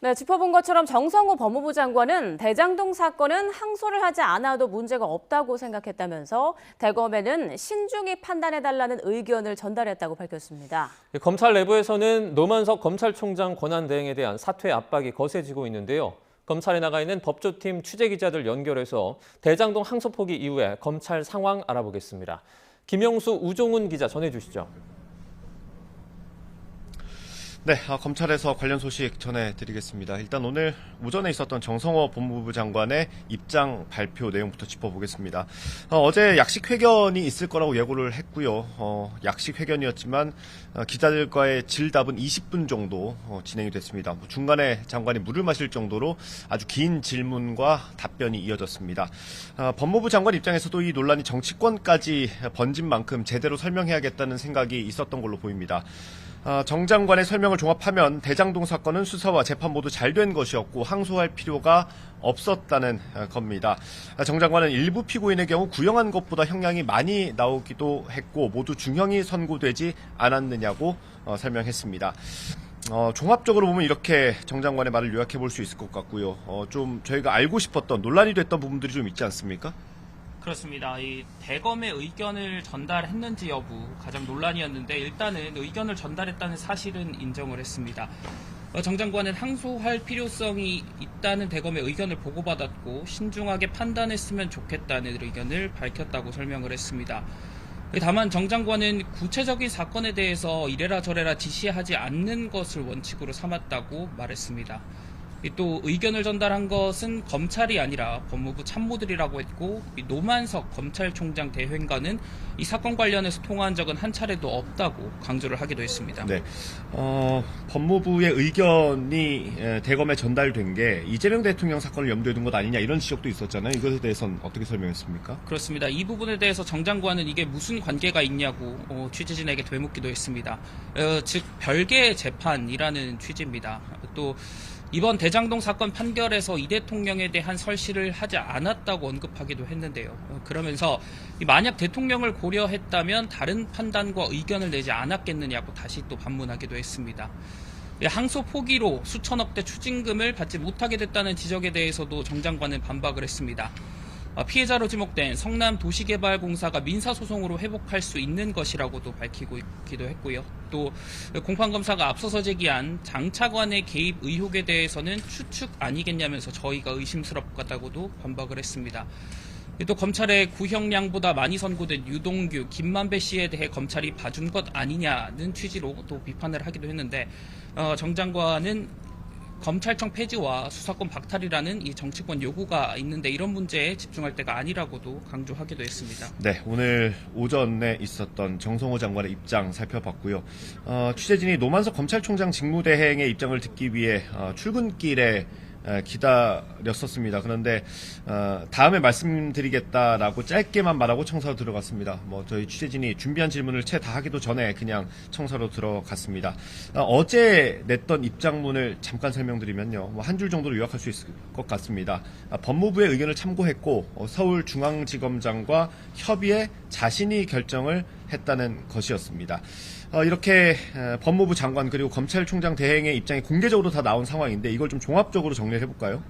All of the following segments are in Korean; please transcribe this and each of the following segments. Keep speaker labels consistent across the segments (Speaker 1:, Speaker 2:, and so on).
Speaker 1: 네, 짚어본 것처럼 정성호 법무부 장관은 대장동 사건은 항소를 하지 않아도 문제가 없다고 생각했다면서 대검에는 신중히 판단해달라는 의견을 전달했다고 밝혔습니다.
Speaker 2: 검찰 내부에서는 노만석 검찰총장 권한대행에 대한 사퇴 압박이 거세지고 있는데요. 검찰에 나가 있는 법조팀 취재기자들 연결해서 대장동 항소 포기 이후에 검찰 상황 알아보겠습니다. 김영수, 우종훈 기자 전해주시죠.
Speaker 3: 네, 검찰에서 관련 소식 전해드리겠습니다. 일단 오늘 오전에 있었던 정성호 법무부 장관의 입장 발표 내용부터 짚어보겠습니다. 어제 약식 회견이 있을 거라고 예고를 했고요. 약식 회견이었지만 기자들과의 질답은 20분 정도 진행이 됐습니다. 중간에 장관이 물을 마실 정도로 아주 긴 질문과 답변이 이어졌습니다. 법무부 장관 입장에서도 이 논란이 정치권까지 번진 만큼 제대로 설명해야겠다는 생각이 있었던 걸로 보입니다. 정 장관의 설명을 종합하면 대장동 사건은 수사와 재판 모두 잘 된 것이었고 항소할 필요가 없었다는 겁니다. 정 장관은 일부 피고인의 경우 구형한 것보다 형량이 많이 나오기도 했고 모두 중형이 선고되지 않았느냐고 설명했습니다. 종합적으로 보면 이렇게 정 장관의 말을 요약해 볼 수 있을 것 같고요. 좀 저희가 알고 싶었던 논란이 됐던 부분들이 좀 있지 않습니까?
Speaker 4: 그렇습니다. 이 대검의 의견을 전달했는지 여부 가장 논란이었는데 일단은 의견을 전달했다는 사실은 인정을 했습니다. 정 장관은 항소할 필요성이 있다는 대검의 의견을 보고받았고 신중하게 판단했으면 좋겠다는 의견을 밝혔다고 설명을 했습니다. 다만 정 장관은 구체적인 사건에 대해서 이래라 저래라 지시하지 않는 것을 원칙으로 삼았다고 말했습니다. 또 의견을 전달한 것은 검찰이 아니라 법무부 참모들이라고 했고 노만석 검찰총장 대행과는 이 사건 관련해서 통화한 적은 한 차례도 없다고 강조를 하기도 했습니다.
Speaker 3: 네, 법무부의 의견이 대검에 전달된 게 이재명 대통령 사건을 염두에 둔 것 아니냐 이런 지적도 있었잖아요. 이것에 대해서는 어떻게 설명했습니까?
Speaker 4: 그렇습니다. 이 부분에 대해서 정 장관은 이게 무슨 관계가 있냐고 취재진에게 되묻기도 했습니다. 즉 별개의 재판이라는 취지입니다. 또 이번 대장동 사건 판결에서 이 대통령에 대한 설시를 하지 않았다고 언급하기도 했는데요. 그러면서 만약 대통령을 고려했다면 다른 판단과 의견을 내지 않았겠느냐고 다시 또 반문하기도 했습니다. 항소 포기로 수천억대 추징금을 받지 못하게 됐다는 지적에 대해서도 정 장관은 반박을 했습니다. 피해자로 지목된 성남도시개발공사가 민사소송으로 회복할 수 있는 것이라고도 밝히기도 했고요. 또 공판검사가 앞서서 제기한 장 차관의 개입 의혹에 대해서는 추측 아니겠냐면서 저희가 의심스럽다고도 반박을 했습니다. 또 검찰의 구형량보다 많이 선고된 유동규, 김만배 씨에 대해 검찰이 봐준 것 아니냐는 취지로 또 비판을 하기도 했는데 정 장관은 검찰청 폐지와 수사권 박탈이라는 이 정치권 요구가 있는데 이런 문제에 집중할 때가 아니라고도 강조하기도 했습니다.
Speaker 3: 네, 오늘 오전에 있었던 정성호 장관의 입장 살펴봤고요. 취재진이 노만석 검찰총장 직무대행의 입장을 듣기 위해 출근길에 기다렸었습니다. 그런데 다음에 말씀드리겠다라고 짧게만 말하고 청사로 들어갔습니다. 저희 취재진이 준비한 질문을 채 다 하기도 전에 그냥 청사로 들어갔습니다. 어제 냈던 입장문을 잠깐 설명드리면요. 한 줄 정도로 요약할 수 있을 것 같습니다. 법무부의 의견을 참고했고 서울중앙지검장과 협의해 자신이 결정을 했다는 것이었습니다. 이렇게 법무부 장관 그리고 검찰총장 대행의 입장이 공개적으로 다 나온 상황인데 이걸 좀 종합적으로 정리를 해볼까요?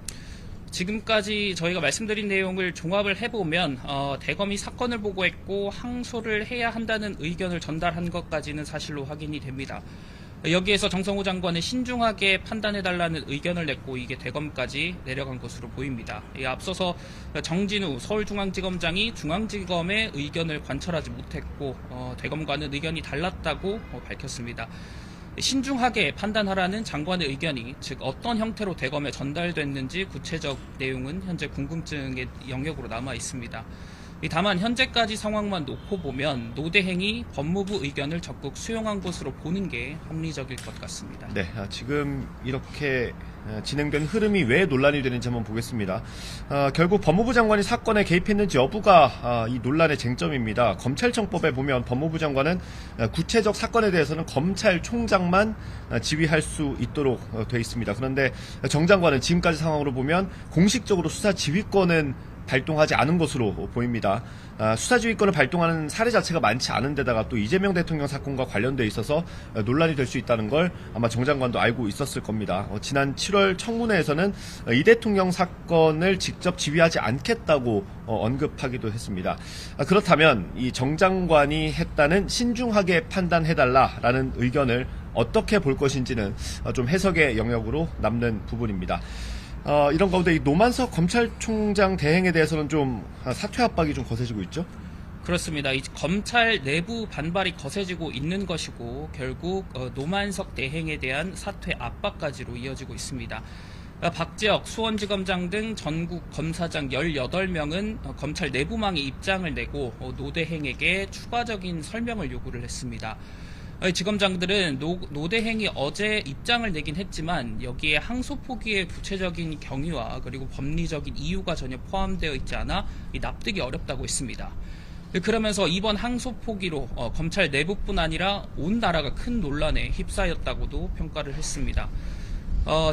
Speaker 4: 지금까지 저희가 말씀드린 내용을 종합을 해보면 대검이 사건을 보고했고 항소를 해야 한다는 의견을 전달한 것까지는 사실로 확인이 됩니다. 여기에서 정성호 장관은 신중하게 판단해달라는 의견을 냈고 이게 대검까지 내려간 것으로 보입니다. 앞서서 정진우 서울중앙지검장이 중앙지검의 의견을 관철하지 못했고 대검과는 의견이 달랐다고 밝혔습니다. 신중하게 판단하라는 장관의 의견이 즉 어떤 형태로 대검에 전달됐는지 구체적 내용은 현재 궁금증의 영역으로 남아 있습니다. 다만 현재까지 상황만 놓고 보면 노 대행이 법무부 의견을 적극 수용한 것으로 보는 게 합리적일 것 같습니다.
Speaker 3: 네, 지금 이렇게 진행된 흐름이 왜 논란이 되는지 한번 보겠습니다. 결국 법무부 장관이 사건에 개입했는지 여부가 이 논란의 쟁점입니다. 검찰청법에 보면 법무부 장관은 구체적 사건에 대해서는 검찰총장만 지휘할 수 있도록 돼 있습니다. 그런데 정 장관은 지금까지 상황으로 보면 공식적으로 수사 지휘권은 발동하지 않은 것으로 보입니다. 수사지휘권을 발동하는 사례 자체가 많지 않은 데다가 또 이재명 대통령 사건과 관련돼 있어서 논란이 될 수 있다는 걸 아마 정 장관도 알고 있었을 겁니다. 지난 7월 청문회에서는 이 대통령 사건을 직접 지휘하지 않겠다고 언급하기도 했습니다. 그렇다면 이 정 장관이 했다는 신중하게 판단해달라라는 의견을 어떻게 볼 것인지는 좀 해석의 영역으로 남는 부분입니다. 이런 가운데 이 노만석 검찰총장 대행에 대해서는 좀 사퇴 압박이 좀 거세지고 있죠?
Speaker 4: 그렇습니다. 이 검찰 내부 반발이 거세지고 있는 것이고 결국 노만석 대행에 대한 사퇴 압박까지로 이어지고 있습니다. 박지혁 수원지검장 등 전국 검사장 18명은 검찰 내부망에 입장을 내고 노 대행에게 추가적인 설명을 요구를 했습니다. 지검장들은 노 대행이 어제 입장을 내긴 했지만 여기에 항소 포기의 구체적인 경위와 그리고 법리적인 이유가 전혀 포함되어 있지 않아 납득이 어렵다고 했습니다. 그러면서 이번 항소 포기로 검찰 내부뿐 아니라 온 나라가 큰 논란에 휩싸였다고도 평가를 했습니다.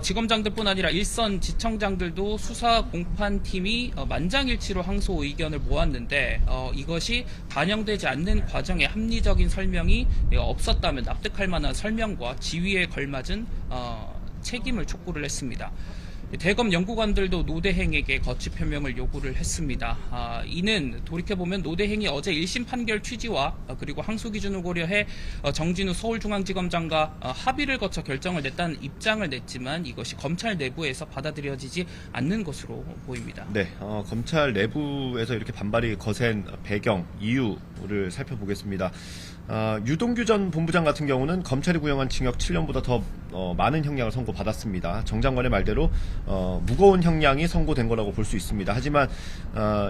Speaker 4: 지검장들뿐 아니라 일선 지청장들도 수사 공판팀이 만장일치로 항소 의견을 모았는데 이것이 반영되지 않는 과정에 합리적인 설명이 없었다면 납득할 만한 설명과 지위에 걸맞은 책임을 촉구를 했습니다. 대검 연구관들도 노 대행에게 거취 표명을 요구를 했습니다. 이는 돌이켜보면 노 대행이 어제 1심 판결 취지와 그리고 항소 기준을 고려해 정진우 서울중앙지검장과 합의를 거쳐 결정을 냈다는 입장을 냈지만 이것이 검찰 내부에서 받아들여지지 않는 것으로 보입니다.
Speaker 3: 네, 검찰 내부에서 이렇게 반발이 거센 배경, 이유를 살펴보겠습니다. 유동규 전 본부장 같은 경우는 검찰이 구형한 징역 7년보다 더 많은 형량을 선고받았습니다. 정 장관의 말대로 무거운 형량이 선고된 거라고 볼 수 있습니다. 하지만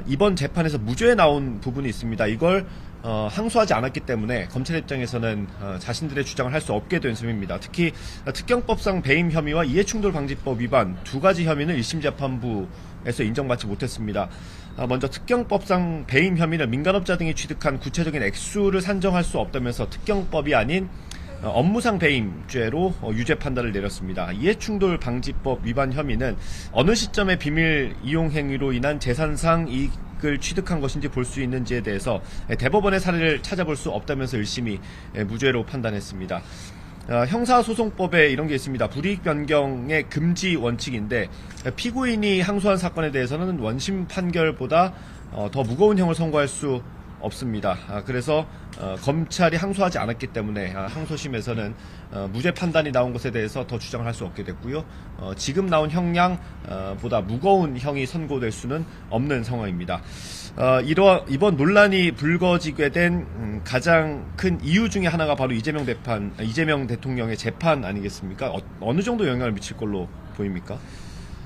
Speaker 3: 이번 재판에서 무죄에 나온 부분이 있습니다. 이걸 항소하지 않았기 때문에 검찰 입장에서는 자신들의 주장을 할 수 없게 된 셈입니다. 특히 특경법상 배임 혐의와 이해충돌방지법 위반 두 가지 혐의는 1심 재판부에서 인정받지 못했습니다. 먼저 특경법상 배임 혐의는 민간업자 등이 취득한 구체적인 액수를 산정할 수 없다면서 특경법이 아닌 업무상 배임죄로 유죄 판단을 내렸습니다. 이해충돌방지법 위반 혐의는 어느 시점에 비밀 이용 행위로 인한 재산상 이익을 취득한 것인지 볼 수 있는지에 대해서 대법원의 사례를 찾아볼 수 없다면서 1심이 무죄로 판단했습니다. 형사소송법에 이런 게 있습니다. 불이익 변경의 금지 원칙인데 피고인이 항소한 사건에 대해서는 원심 판결보다 더 무거운 형을 선고할 수 없습니다. 그래서 검찰이 항소하지 않았기 때문에 항소심에서는 무죄 판단이 나온 것에 대해서 더 주장을 할 수 없게 됐고요. 지금 나온 형량보다 무거운 형이 선고될 수는 없는 상황입니다. 이번 논란이 불거지게 된 가장 큰 이유 중에 하나가 바로 이재명 대통령의 재판 아니겠습니까? 어느 정도 영향을 미칠 걸로 보입니까?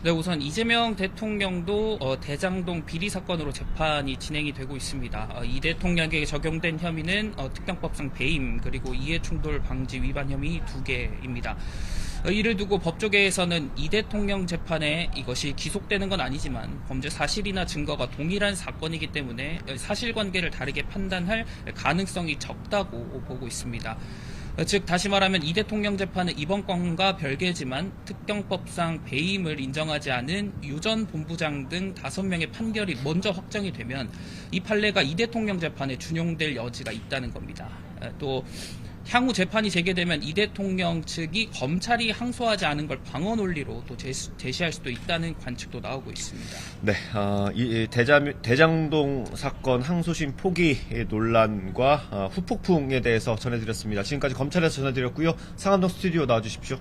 Speaker 4: 네, 우선 이재명 대통령도 대장동 비리 사건으로 재판이 진행이 되고 있습니다. 이 대통령에게 적용된 혐의는 특경법상 배임 그리고 이해충돌 방지 위반 혐의 2개입니다. 이를 두고 법조계에서는 이 대통령 재판에 이것이 기속되는 건 아니지만 범죄 사실이나 증거가 동일한 사건이기 때문에 사실관계를 다르게 판단할 가능성이 적다고 보고 있습니다. 즉 다시 말하면 이 대통령 재판은 이번 건과 별개지만 특경법상 배임을 인정하지 않은 유 전 본부장 등 5명의 판결이 먼저 확정이 되면 이 판례가 이 대통령 재판에 준용될 여지가 있다는 겁니다. 또 향후 재판이 재개되면 이 대통령 측이 검찰이 항소하지 않은 걸 방어 논리로 또 제시할 수도 있다는 관측도 나오고 있습니다.
Speaker 3: 네, 이 대장동 사건 항소심 포기 논란과 후폭풍에 대해서 전해드렸습니다. 지금까지 검찰에서 전해드렸고요. 상암동 스튜디오 나와주십시오.